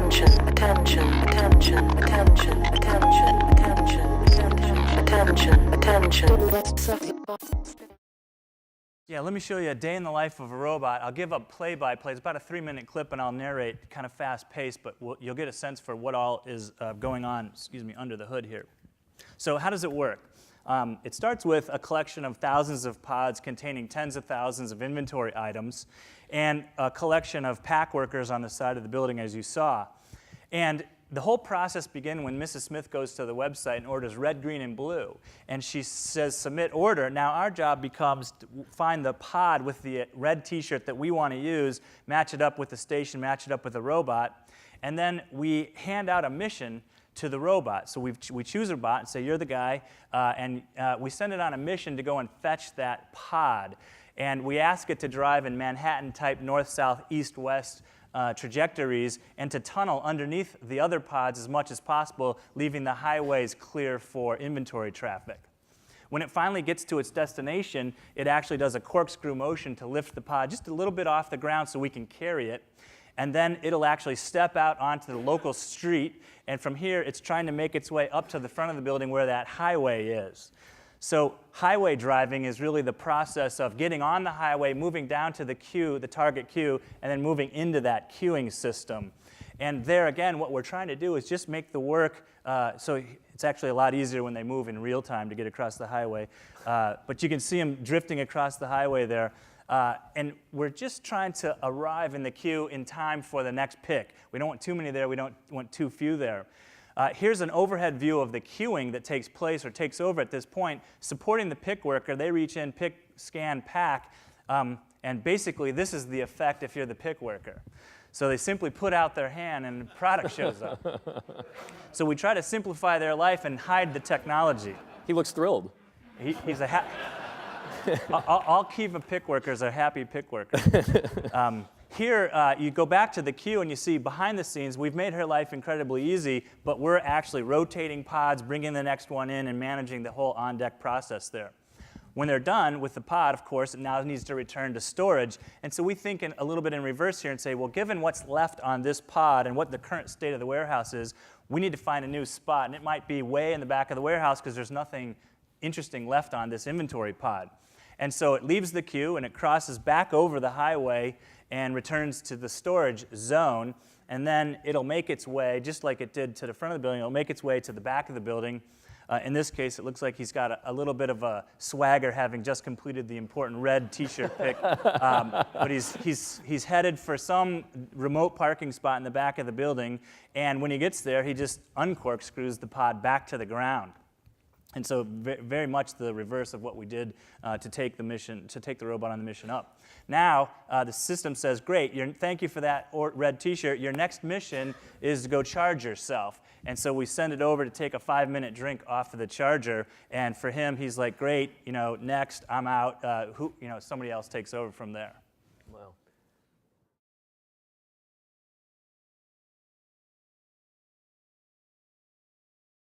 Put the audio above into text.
attention, attention, attention, attention, attention, attention, attention, attention. Yeah, let me show you a day in the life of a robot. I'll give up play-by-play. It's about a 3-minute clip, and I'll narrate kind of fast-paced, but you'll get a sense for what all is going on, under the hood here. So how does it work? It starts with a collection of thousands of pods containing tens of thousands of inventory items and a collection of pack workers on the side of the building, as you saw. And the whole process begins when Mrs. Smith goes to the website and orders red, green, and blue. And she says, submit order. Now our job becomes to find the pod with the red t-shirt that we want to use, match it up with the station, match it up with the robot, and then we hand out a mission to the robot. So we choose a bot and say, you're the guy, and we send it on a mission to go and fetch that pod. And we ask it to drive in Manhattan-type north, south, east, west trajectories and to tunnel underneath the other pods as much as possible, leaving the highways clear for inventory traffic. When it finally gets to its destination, it actually does a corkscrew motion to lift the pod just a little bit off the ground so we can carry it. And then it'll actually step out onto the local street, and from here it's trying to make its way up to the front of the building where that highway is. So highway driving is really the process of getting on the highway, moving down to the queue, the target queue, and then moving into that queuing system. And there again, what we're trying to do is just make the work, so it's actually a lot easier when they move in real time to get across the highway. But you can see them drifting across the highway there. And we're just trying to arrive in the queue in time for the next pick. We don't want too many there, we don't want too few there. Here's an overhead view of the queuing that takes place or takes over at this point. Supporting the pick worker, they reach in, pick, scan, pack, and basically this is the effect if you're the pick worker. So they simply put out their hand and the product shows up. So we try to simplify their life and hide the technology. He looks thrilled. He's a all Kiva pick workers are happy pick workers. Here, you go back to the queue and you see behind the scenes, we've made her life incredibly easy, but we're actually rotating pods, bringing the next one in, and managing the whole on-deck process there. When they're done with the pod, of course, it now needs to return to storage. And so we think a little bit in reverse here and say, well, given what's left on this pod and what the current state of the warehouse is, we need to find a new spot. And it might be way in the back of the warehouse because there's nothing interesting left on this inventory pod. And so it leaves the queue and it crosses back over the highway and returns to the storage zone. And then it'll make its way, just like it did to the front of the building, it'll make its way to the back of the building. In this case, it looks like he's got a little bit of a swagger, having just completed the important red t-shirt pick. But he's headed for some remote parking spot in the back of the building. And when he gets there, he just uncorkscrews the pod back to the ground. And so very much the reverse of what we did to take the robot on the mission up. Now, the system says, great, thank you for that red t-shirt. Your next mission is to go charge yourself. And so we send it over to take a 5-minute drink off of the charger. And for him, he's like, great, next, I'm out. Somebody else takes over from there. Wow.